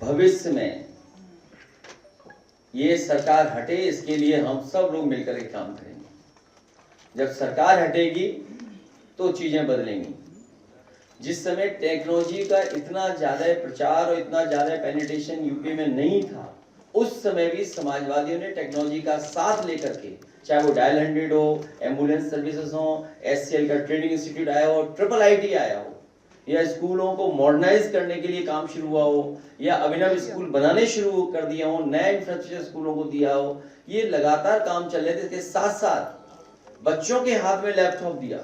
भविष्य में ये सरकार हटे, इसके लिए हम सब लोग मिलकर के काम करेंगे। जब सरकार हटेगी तो चीजें बदलेंगी। जिस समय टेक्नोलॉजी का इतना ज्यादा प्रचार और इतना ज्यादा पेनिट्रेशन यूपी में नहीं था, उस समय भी समाजवादियों ने टेक्नोलॉजी का साथ लेकर के, चाहे वो डायल 100 हो, एम्बुलेंस सर्विसेज हो, SCL का ट्रेनिंग इंस्टीट्यूट आया हो, IIIT आया हो, या स्कूलों को मॉडर्नाइज करने के लिए काम शुरू हुआ हो, या अभिनव स्कूल बनाने शुरू कर दिया हो, नया इंफ्रास्ट्रक्चर स्कूलों को दिया हो, ये लगातार काम चल रहे थे। इसके साथ साथ बच्चों के हाथ में लैपटॉप दिया,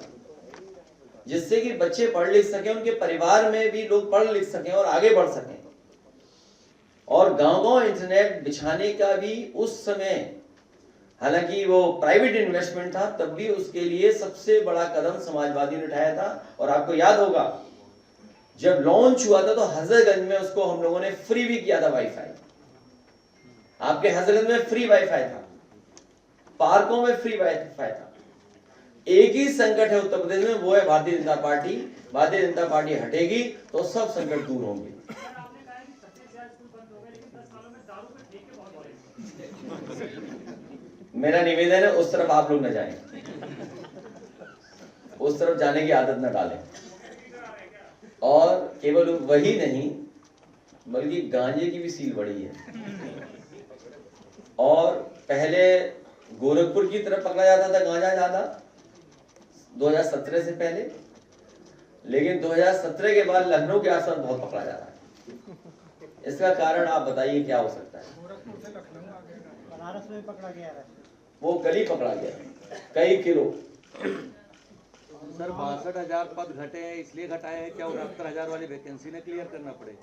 जिससे कि बच्चे पढ़ लिख सकें, उनके परिवार में भी लोग पढ़ लिख सकें और आगे बढ़ सकें। और गांव-गांव इंटरनेट बिछाने का भी उस समय, हालांकि वो प्राइवेट इन्वेस्टमेंट था, तब भी उसके लिए सबसे बड़ा कदम समाजवादी ने उठाया था। और आपको याद होगा जब लॉन्च हुआ था तो हजरतगंज में उसको हम लोगों ने फ्री भी किया था वाईफाई। आपके हजरतगंज में फ्री वाईफाई था, पार्कों में फ्री वाईफाई था। एक ही संकट है उत्तर प्रदेश में, वो है भारतीय जनता पार्टी। भारतीय जनता पार्टी हटेगी तो सब संकट दूर होंगे। मेरा निवेदन है उस तरफ आप लोग न जाएं, उस तरफ जाने की आदत न डालें। और केवल वही नहीं बल्कि गांजे की भी सील बढ़ी है। और पहले गोरखपुर की तरफ पकड़ा जाता था गांजा ज्यादा 2017 से पहले, लेकिन 2017 के बाद लखनऊ के आसपास बहुत पकड़ा जा रहा है। इसका कारण आप बताइए क्या हो सकता है? बनारस में पकड़ा गया है, वो कल ही पकड़ा गया कई किलो। सर 62,000 पद घटे हैं, इसलिए घटाए हैं क्या 69,000 वाली वैकेंसी ने क्लियर करना पड़े?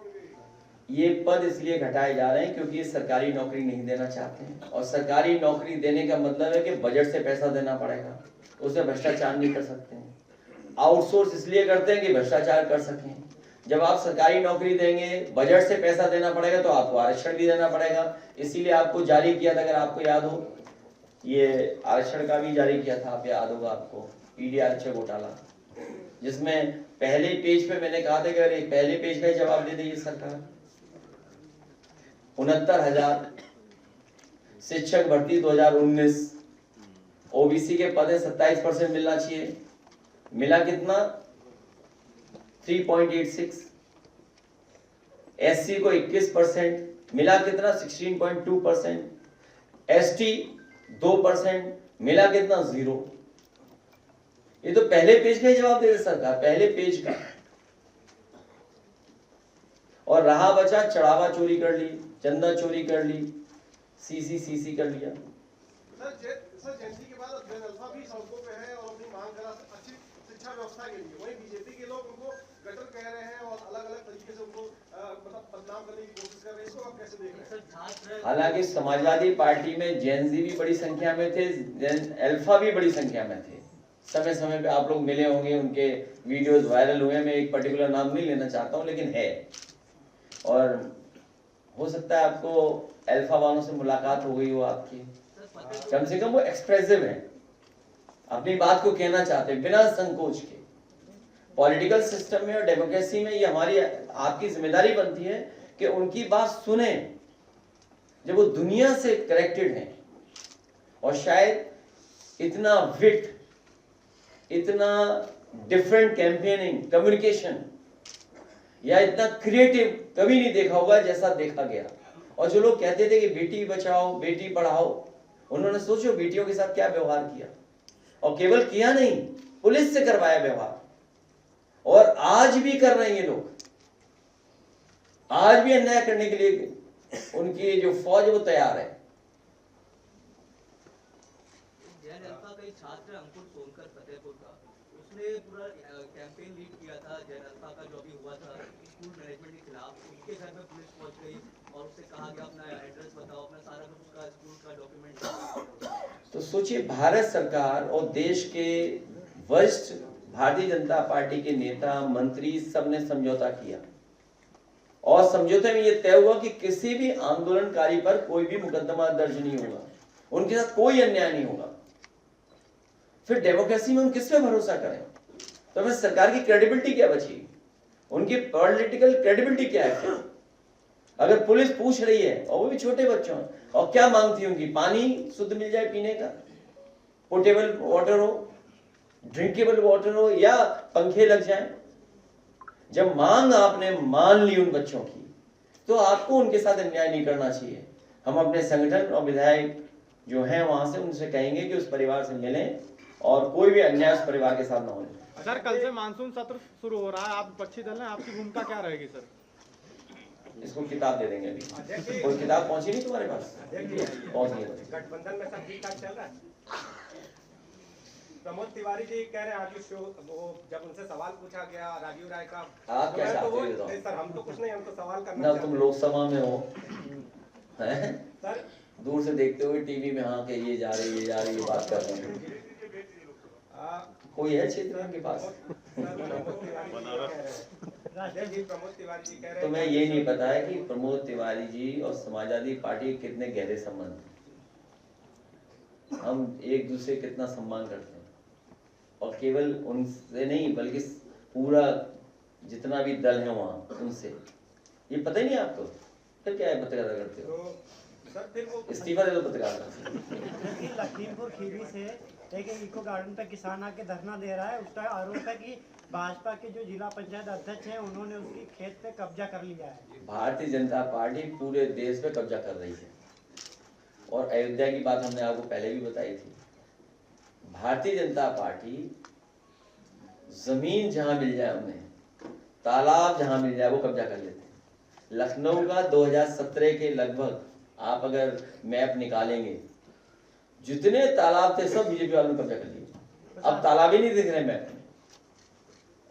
ये पद इसलिए घटाए जा रहे हैं क्योंकि सरकारी नौकरी नहीं देना चाहते हैं, और सरकारी नौकरी देने का मतलब है कि बजट से पैसा देना पड़ेगा, उससे भ्रष्टाचार नहीं कर सकते हैं। आउटसोर्स इसलिए करते हैं कि भ्रष्टाचार कर सकें। जब आप सरकारी नौकरी देंगे, बजट से पैसा देना पड़ेगा, तो आपको आरक्षण भी देना पड़ेगा। इसीलिए आपको जारी किया था, अगर आपको याद हो, ये आरक्षण का भी जारी किया था, आप याद होगा आपको, ईडी आरक्षण घोटाला, जिसमें पहले पेज पे मैंने कहा था कि अरे पहले पेज का जवाब दे देगी सरकार। 69,000 शिक्षक भर्ती 2019, ओबीसी के पद 27% मिलना चाहिए, मिला कितना? 3.86। SC को 21%, मिला कितना? 16.2%। ST 2%, मिला कितना? 0। ये तो पहले पेज का ही जवाब दे रही सरकार, पहले पेज का। और रहा बचा चढ़ावा चोरी कर ली, चंदा चोरी कर ली, सीसी कर लिया। सर जयंती के बाद जन अल्फा भी सड़कों पे है और अपनी मांग कर रहा है अच्छी शिक्षा व्यवस्था के लिए। वहीं बीजेपी के लोग उनको गटर कह रहे हैं और अलग अलग तरीके से उनको मतलब बदनाम करने की कोशिश कर रहे हैं। इसको आप कैसे देख रहे हैं? हालांकि समाजवादी पार्टी में जेनजी भी बड़ी संख्या में थे, जन अल्फा भी बड़ी संख्या में थे। समय समय पे आप लोग मिले होंगे, उनके वीडियोस वायरल हुए। मैं एक पर्टिकुलर नाम नहीं लेना चाहता हूं, लेकिन है। और हो सकता है आपको अल्फा वालों से मुलाकात हो गई हो आपकी, कम से कम वो एक्सप्रेसिव है, अपनी बात को कहना चाहते हैं बिना संकोच के। पॉलिटिकल सिस्टम में और डेमोक्रेसी में ये हमारी आपकी जिम्मेदारी बनती है कि उनकी बात सुने जब वो दुनिया से कनेक्टेड हैं। और शायद इतना विट, इतना डिफरेंट कैंपेनिंग कम्युनिकेशन या इतना क्रिएटिव कभी नहीं देखा होगा जैसा देखा गया। और जो लोग कहते थे कि बेटी बचाओ बेटी पढ़ाओ, उन्होंने सोचो बेटियों के साथ क्या व्यवहार किया, और केवल किया नहीं, पुलिस से करवाया व्यवहार। और आज भी कर रहे हैं ये लोग, आज भी अन्याय करने के लिए उनकी जो फौज है वो तैयार है। छात्र अंकुर सोनकर फतेहपुर का, उसने पूरा कैंपेन लीड किया था जैन अल्फा का जो भी हुआ था स्कूल मैनेजमेंट के खिलाफ। उनके घर में पुलिस पहुंच गई और उससे कहा कि अपना एड्रेस बताओ, अपना सारा कुछ उसका स्कूल का डॉक्यूमेंट। तो सोचिए, भारत सरकार और देश के वरिष्ठ भारतीय जनता पार्टी के नेता मंत्री सब ने समझौता किया, और समझौते में यह तय हुआ कि किसी भी आंदोलनकारी पर कोई भी मुकदमा दर्ज नहीं होगा, उनके साथ कोई अन्याय नहीं होगा। फिर डेमोक्रेसी में हम किस पे भरोसा करें? तो हमें सरकार की क्रेडिबिलिटी क्या बची, उनकी पॉलिटिकल क्रेडिबिलिटी क्या है? अगर पुलिस पूछ रही है, और वो भी छोटे बच्चों हैं, और क्या मांगती है उनकी, पानी शुद्ध मिल जाए पीने का, पोर्टेबल वाटर हो, ड्रिंकेबल वाटर हो, या पंखे लग जाएं। जब मांग आपने मान ली उन बच्चों की, तो आपको उनके साथ अन्याय नहीं करना चाहिए। हम अपने संगठन और विधायक जो हैं वहां से उनसे कहेंगे कि उस परिवार से मिलें और कोई भी अन्याय उस परिवार के साथ ना हो। सर कल से मानसून सत्र शुरू हो रहा है, आप विपक्षी दल हैं, आपकी भूमिका क्या रहेगी सर? इसको किताब दे देंगे अभी। कोई किताब पहुंची नहीं तुम्हारे पास? पहुंच गई। गठबंधन में सब ठीक ठाक चल रहा है। प्रमोद तिवारी जी कह रहे हैं आज शो वो जब उनसे सवाल पूछा गया राजीव राय का, आप क्या चाहते हो? नहीं सर हम तो कुछ नहीं, हम तो सवाल करना ना चाहते तुम लोकसभा में हो, हैं? सर दूर से देखते हुए टीवी में, हाँ के ये जा रही, ये जा रही, ये बात कर रहे हैं। कोई है क्षेत्र के पास? प्रमोद तिवारी जी कह रहे हैं तुम्हें ये नहीं पता है कि प्रमोद तिवारी जी और समाजवादी पार्टी के कितने गहरे संबंध हैं। हम एक दूसरे का कितना सम्मान करते हैं, और केवल उनसे नहीं बल्कि पूरा जितना भी दल है वहाँ उनसे। ये पता ही नहीं आपको? फिर क्या है पत्रकारिता करते हो? तो सर फिर वो इस्तीफा दे दो पत्रकारिता से। जबकि लखीमपुर खीरी से एक इको गार्डन पे किसान आके धरना दे रहा है, उसका आरोप है कि भाजपा के जो जिला पंचायत अध्यक्ष हैं उन्होंने उसकी खेत पे कब्जा कर लिया है। भारतीय जनता पार्टी पूरे देश पे कब्जा कर रही है, और अयोध्या की बात हमने आपको पहले भी बताई थी। भारतीय जनता पार्टी जमीन जहां मिल जाए उन्हें, तालाब जहां मिल जाए वो कब्जा कर लेते हैं। लखनऊ का 2017 के लगभग आप अगर मैप निकालेंगे, जितने तालाब थे सब बीजेपी वालों ने कब्जा कर लिए। अब तालाब ही नहीं दिख रहे मैप में।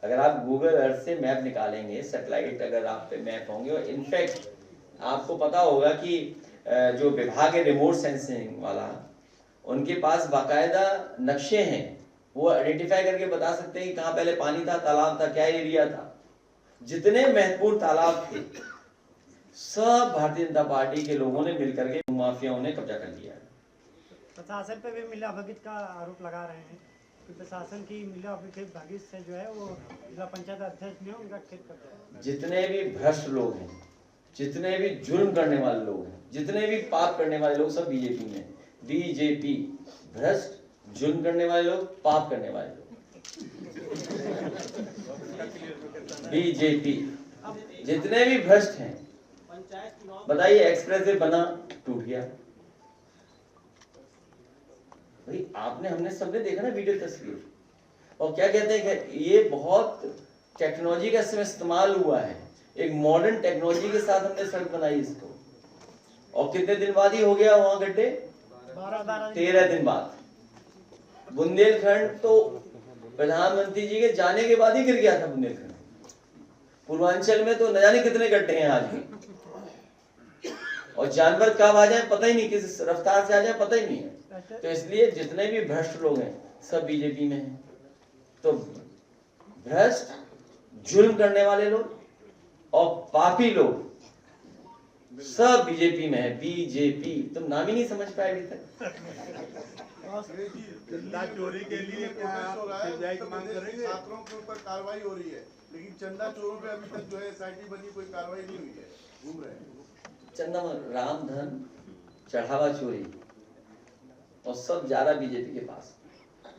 अगर आप गूगल अर्थ से मैप निकालेंगे, सैटेलाइट अगर आप पे मैप होंगे, और इनफैक्ट आपको पता होगा कि जो विभाग है रिमोट सेंसिंग वाला, उनके पास बाकायदा नक्शे हैं, वो आइडेंटिफाई करके बता सकते हैं कि कहाँ पहले पानी था, तालाब था, क्या एरिया था। जितने महत्वपूर्ण तालाब थे सब भारतीय जनता पार्टी के लोगों ने मिलकर के माफियाओं ने कब्जा कर लिया। प्रशासन पे भी मिलाभगत का आरोप लगा रहे हैं कि प्रशासन की मिलाभगत से जो है वो जिला पंचायत अध्यक्ष ने उनका खेत कब्जा। जितने भी भ्रष्ट लोग हैं, जितने भी जुल्म करने वाले लोग हैं, जितने भी पाप करने वाले लोग, सब बीजेपी में। बीजेपी, भ्रष्ट, जुल्म करने वाले लोग, पाप करने वाले लोग, बीजेपी। जितने भी भ्रष्ट हैं, बताइए एक्सप्रेस वे बना, टूट गया। भाई आपने, हमने सबने देखा ना वीडियो तस्वीर, और क्या कहते हैं कि ये बहुत टेक्नोलॉजी का इसमें इस्तेमाल हुआ है। एक मॉडर्न टेक्नोलॉजी के साथ हमने सड़क बनाई इसको, और कितने दिन बाद ही हो गया वहां गड्ढे? 13 दिन बाद। बुंदेलखंड तो प्रधानमंत्री जी के जाने के बाद ही गिर गया था बुंदेलखंड। पूर्वांचल में तो न जाने कितने गड्ढे हैं आज भी, और जानवर कब आ जाए पता ही नहीं, किस रफ्तार से आ जाए पता ही नहीं है। तो इसलिए जितने भी भ्रष्ट लोग हैं सब बीजेपी में हैं। तो भ्रष्ट, जुल्म करने वाले लोग और पापी लोग सब बीजेपी में है। बीजेपी, तुम नाम ही नहीं समझ पाए अभी तक। चंदा चोरी के लिए क्या सीबीआई की मांग करेंगे? छात्रों के ऊपर कार्रवाई हो रही है, लेकिन चंदा चोरों पे अभी तक जो है एसआईटी बनी, कोई कार्रवाई नहीं हुई है, घूम रहे हैं। चंदा, राम धन, चढ़ावा चोरी, और सब जा रहा बीजेपी के पास।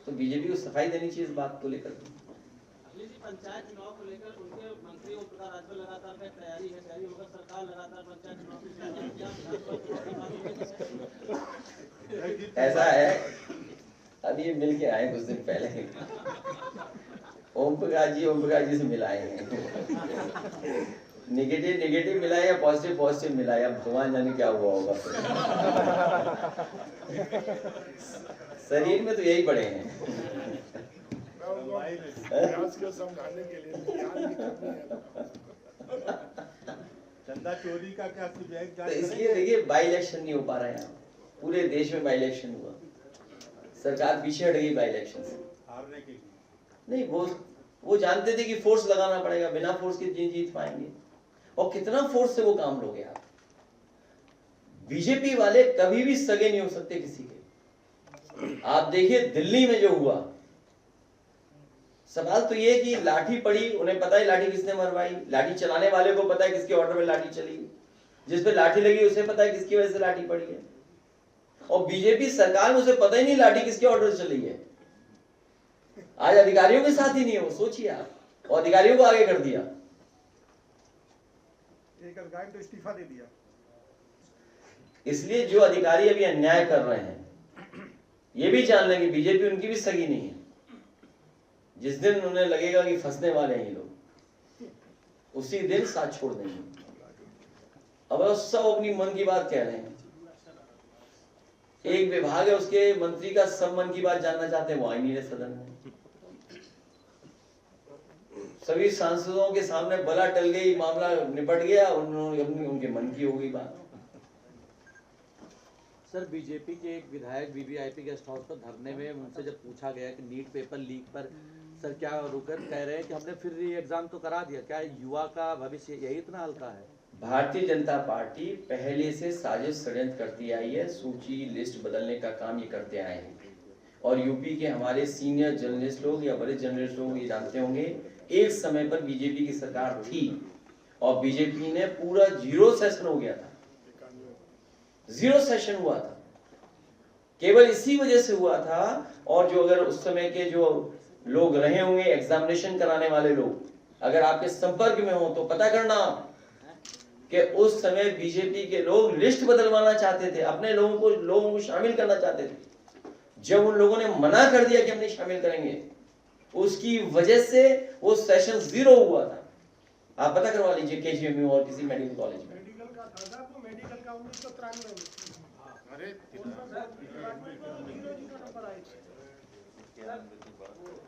तो बीजेपी को सफाई देनी चाहिए इस बात को लेकर। पंचायत चुनाव को लेकर उनके मंत्री ओम प्रकाश राजभर लगातार का तैयारी है, मगर सरकार लगातार पंचायत चुनाव ऐसा है, अब ये मिल के आए कुछ दिन पहले, ओम प्रकाश जी से मिलाए हैं। नेगेटिव मिला या पॉजिटिव मिला, या भगवान जाने क्या हुआ होगा। शरीर में तो यही पड़े हैं। चंदा चोरी का क्या सीबीआई तो इसलिए देखिए बाई इलेक्शन नहीं हो पा रहा है यहाँ। पूरे देश में बाई इलेक्शन हुआ, सरकार पीछे हट गई बाई इलेक्शन से। हारने के लिए नहीं, वो जानते थे कि फोर्स लगाना पड़ेगा, बिना फोर्स के जीत पाएंगे। और कितना फोर्स से वो काम लोगे आप। बीजेपी वाले कभी भी सगे नहीं हो सकते किसी के। आप देखिए दिल्ली में जो हुआ, सवाल तो ये कि लाठी पड़ी, उन्हें पता है लाठी किसने मरवाई, लाठी चलाने वाले को पता है किसके ऑर्डर में लाठी चली, जिस पे लाठी लगी उसे पता है किसकी वजह से लाठी पड़ी है, और बीजेपी सरकार में उसे पता ही नहीं लाठी किसके ऑर्डर से चली है। आज अधिकारियों के साथ ही नहीं है वो, सोचिए आप, और अधिकारियों को आगे कर दिया। एक अधिकारी तो इस्तीफा दे दिया। इसलिए जो अधिकारी अभी अन्याय कर रहे हैं ये भी जान लें कि बीजेपी उनकी भी सगी नहीं है। जिस दिन उन्हें लगेगा कि फंसने वाले हैं ये लोग, उसी दिन साथ छोड़ देंगे। अब सब अपनी मन की बात कह रहे हैं। एक विभाग है उसके मंत्री का सब मन की बात जानना चाहते हैं, वो आई नहीं रहे सदन में। सभी सांसदों के सामने बला टल गई, मामला निपट गया, उन्होंने अपनी उनके मन की हो गई बात। सर बीजेपी के एक विधायक वीवीआईपी गेस्ट हाउस पर धरने में उनसे जब पूछा गया कि नीट पेपर लीक पर सर क्या रुकर कह रहे हैं कि हमने फिर री एग्जाम तो करा दिया, क्या युवा का भविष्य यही इतना हल्का है? भारतीय जनता पार्टी पहले से साजिश षड्यंत्र करती आई है, सूची लिस्ट बदलने का काम ये करते आए हैं। और यूपी के हमारे सीनियर जर्नलिस्ट लोग या बड़े जर्नलिस्ट लोग ये जानते होंगे, एक समय पर बीजेपी की सरकार थी और बीजेपी ने पूरा 0 सेशन हो गया था, 0 सेशन हुआ था, केवल इसी वजह से हुआ था। और जो अगर उस समय के जो लोग रहे होंगे एग्जामिनेशन कराने वाले लोग, अगर आपके संपर्क में हो तो पता करना कि उस समय बीजेपी के लोग लिस्ट बदलवाना चाहते थे, अपने लोगों को शामिल करना चाहते थे। जब उन लोगों ने मना कर दिया कि हम नहीं शामिल करेंगे, उसकी वजह से वो सेशन 0 हुआ था। आप पता करवा लीजिए केजीएमयू और किसी मेडिकल कॉलेज में। मेडिकल का था, वो मेडिकल का 1993 में। अरे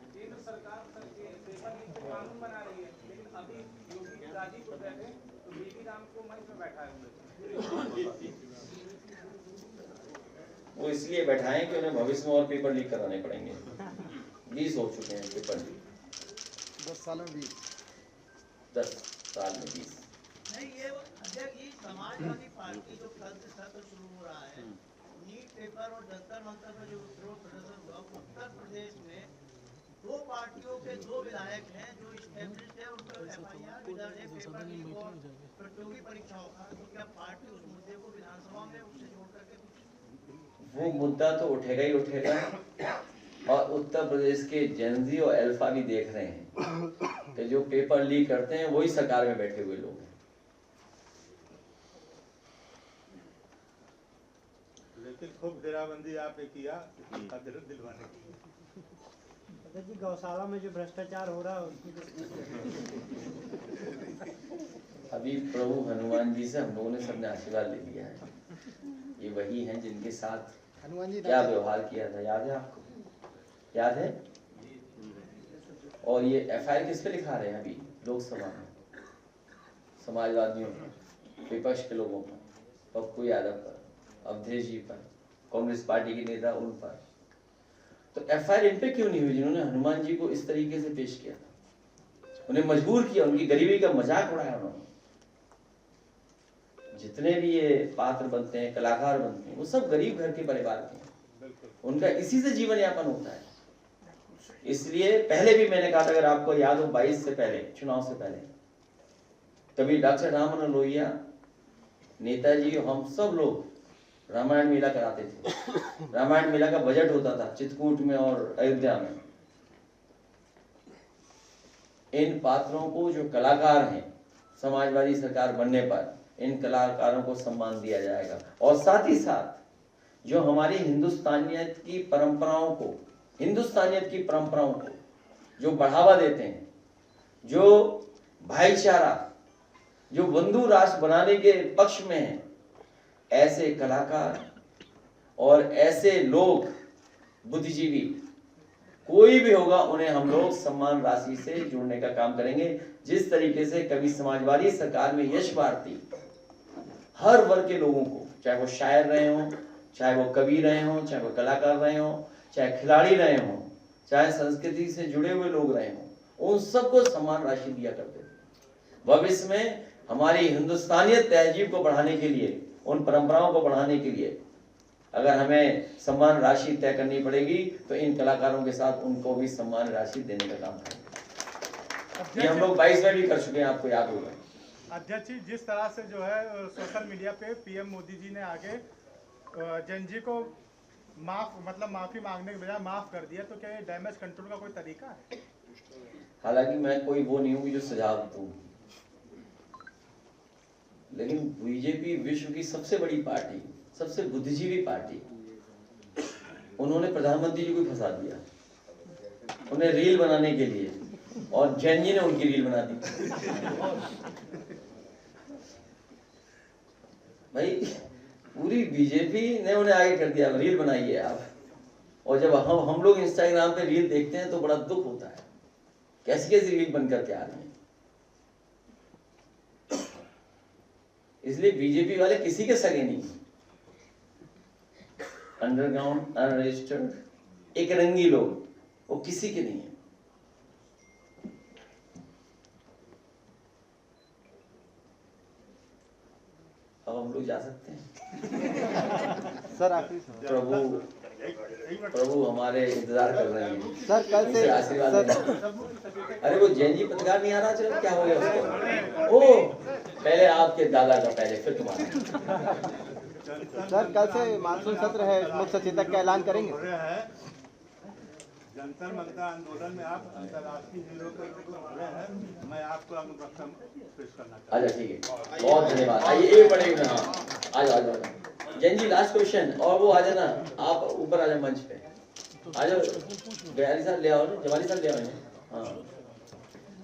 केंद्र सरकार पेपर लीक पे कानून बना रही है, लेकिन अभी योगी गाजीपुर गए थे तो बीबी राम को मंच में बैठाए हुए। वो इसलिए बैठाएं कि उन्हें भविष्य में और पेपर लीक कराने पड़ेंगे। 20 हो चुके हैं पेपर लीक, 10 साल में 20। 10 साल में 20। नहीं, ये अध्यक्ष जी समाजवादी पार्टी जो कल से सत्र शुरू हो रहा है, नीट पेपर और जंतर मंतर में जो विरोध प्रदर्शन हुआ, उत्तर प्रदेश में 2 पार्टियों के 2 विधायक हैं जो एस्टेब्लिश्ड है, उन पर एफआईआर दर्ज है पेपर लीक और प्रतियोगी परीक्षाओं का। तो क्या पार्टी उस मुद्दे को विधानसभा में उससे जोड़ करके वो मुद्दा तो उठेगा ही उठेगा, और उत्तर प्रदेश के जेनजी और अल्फा भी देख रहे हैं कि जो पेपर लीक करते हैं वही सरकार में बैठे हुए लोग हैं। लेकिन खूब घेराबंदी आपने किया दिलवाने की। जी गौशाला में जो भ्रष्टाचार हो रहा है उसकी अभी प्रभु हनुमान जी से हम लोगों ने सबने आशीर्वाद ले लिया है। ये वही हैं जिनके साथ हनुमान जी क्या व्यवहार किया था, याद है आपको? याद है? और ये एफआईआर किस पे लिखा रहे हैं अभी लोकसभा में? समाजवादियों पर, विपक्ष के लोगों पर, पप्पू यादव पर, अवधेश जी पर, कांग्रेस पार्टी के नेता उन पर। तो एफआईआर इन पे क्यों नहीं हुई जिन्होंने हनुमान जी को इस तरीके से पेश किया था? उन्हें मजबूर किया, उनकी गरीबी का मजाक उड़ाया उन्होंने। जितने भी ये पात्र बनते हैं, कलाकार बनते हैं, वो सब गरीब घर के परिवार के हैं, उनका इसी से जीवन यापन होता है। इसलिए पहले भी मैंने कहा था, अगर आपको याद हो 22 से पहले, चुनाव से पहले, तभी डॉक्टर राममनोहर लोहिया, नेताजी, हम सब लोग रामायण मेला कराते थे। रामायण मेला का बजट होता था चित्रकूट में और अयोध्या में। इन पात्रों को जो कलाकार हैं, समाजवादी सरकार बनने पर इन कलाकारों को सम्मान दिया जाएगा। और साथ ही साथ जो हमारी हिंदुस्तानियत की परंपराओं को जो बढ़ावा देते हैं, जो भाईचारा, जो बंधु राष्ट्र बनाने के पक्ष में है, ऐसे कलाकार और ऐसे लोग, बुद्धिजीवी कोई भी होगा, उन्हें हम लोग सम्मान राशि से जोड़ने का काम करेंगे। जिस तरीके से कभी समाजवादी सरकार में यश भारती हर वर्ग के लोगों को, चाहे वो शायर रहे हों, चाहे वो कवि रहे हों, चाहे वो कलाकार रहे हों, चाहे खिलाड़ी रहे हों, चाहे संस्कृति से जुड़े हुए लोग रहे हों, उन सबको सम्मान राशि दिया करते थे। भविष्य में हमारी हिंदुस्तानियत तहजीब को बढ़ाने के लिए, उन परंपराओं को बढ़ाने के लिए अगर हमें सम्मान राशि तय करनी पड़ेगी तो इन कलाकारों के साथ उनको भी सम्मान राशि देने का काम करेंगे। ये हम लोग 22 में भी कर चुके हैं, आपको याद होगा। अध्यक्ष जी, जिस तरह से जो है सोशल मीडिया पे पीएम मोदी जी ने आगे जैन जी को माफी मांगने के बजाय माफ कर दिया, तो क्या ये डैमेज कंट्रोल का कोई तरीका है? हालांकि मैं कोई वो नहीं हूँ कि जो सुझाव दूं, लेकिन बीजेपी विश्व की सबसे बड़ी पार्टी, सबसे बुद्धिजीवी पार्टी, उन्होंने प्रधानमंत्री जी को फंसा दिया, उन्हें रील बनाने के लिए, और जैन जी ने उनकी रील बना दी। भाई पूरी बीजेपी ने उन्हें आगे कर दिया, रील बनाइए आप। और जब हम लोग इंस्टाग्राम पे रील देखते हैं तो बड़ा दुख होता है, कैसी कैसी रील बनकर के आ रही है। इसलिए बीजेपी वाले किसी के सगे नहीं, अंडरग्राउंड, अनरजिस्टर्ड, एक रंगी लोग, वो किसी के नहीं है। अब हम लोग जा सकते हैं। सर आखिरी प्रभु हमारे इंतजार कर रहे हैं सर, कल से आशीर्वाद देना। अरे वो जैन जी पत्रकार नहीं आ रहा, चलो क्या हो गया उसको? ओ पहले आपके दादा का, पहले फिर तुम्हारा। सर कल से मानसून सत्र है, मुख्य सचेतक का ऐलान करेंगे? जंतर मंतर आंदोलन में आप अंतर्राष्ट्रीय हीरो के रूप में खड़े हैं, मैं आपको अनुरक्षा पेश करना चाहता हूं। अच्छा ठीक है, बहुत धन्यवाद। आइए एक बड़े हाँ, आ जाओ जैन जी, लास्ट क्वेश्चन। और वो आ जाना, आप ऊपर आ जाओ मंच पे, आ जाओ। गयाली साहब ले आओ, जवाली साहब ले आओ। हाँ,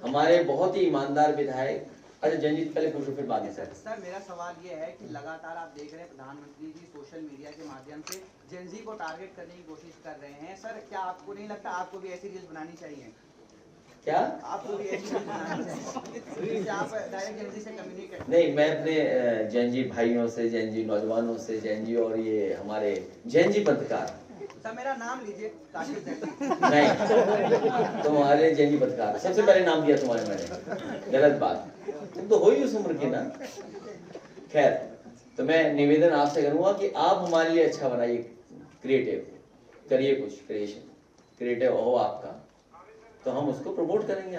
हमारे बहुत ही ईमानदार विधायक। अच्छा जैन जी पहले पूछो, फिर बाद में सर। सर मेरा सवाल ये है कि लगातार आप देख रहे हैं प्रधानमंत्री जी सोशल मीडिया के माध्यम से जेन जी को टारगेट करने की कोशिश कर रहे हैं। सर क्या आपको नहीं लगता आपको भी ऐसी रील्स बनानी चाहिए? क्या आपको भी ऐसी रील्स बनानी चाहिए जिससे आप डायरेक्ट जेन जी से कम्युनिकेट? नहीं, मैं अपने जैन जी भाइयों से, जैन जी नौजवानों से, जैन जी और ये हमारे जैन जी पत्रकार, सर मेरा नाम लीजिए काशिफ जैन। नहीं तुम्हारे जैन जी पत्रकार, सबसे पहले नाम दिया तुम्हारे मैंने, गलत बात। तुम तो हो ही उस उम्र की ना। खैर, तो मैं निवेदन आपसे करूंगा कि आप हमारे लिए अच्छा बनाइए, क्रिएटिव करिए, कुछ क्रिएशन क्रिएटिव हो आपका, तो हम उसको प्रमोट करेंगे।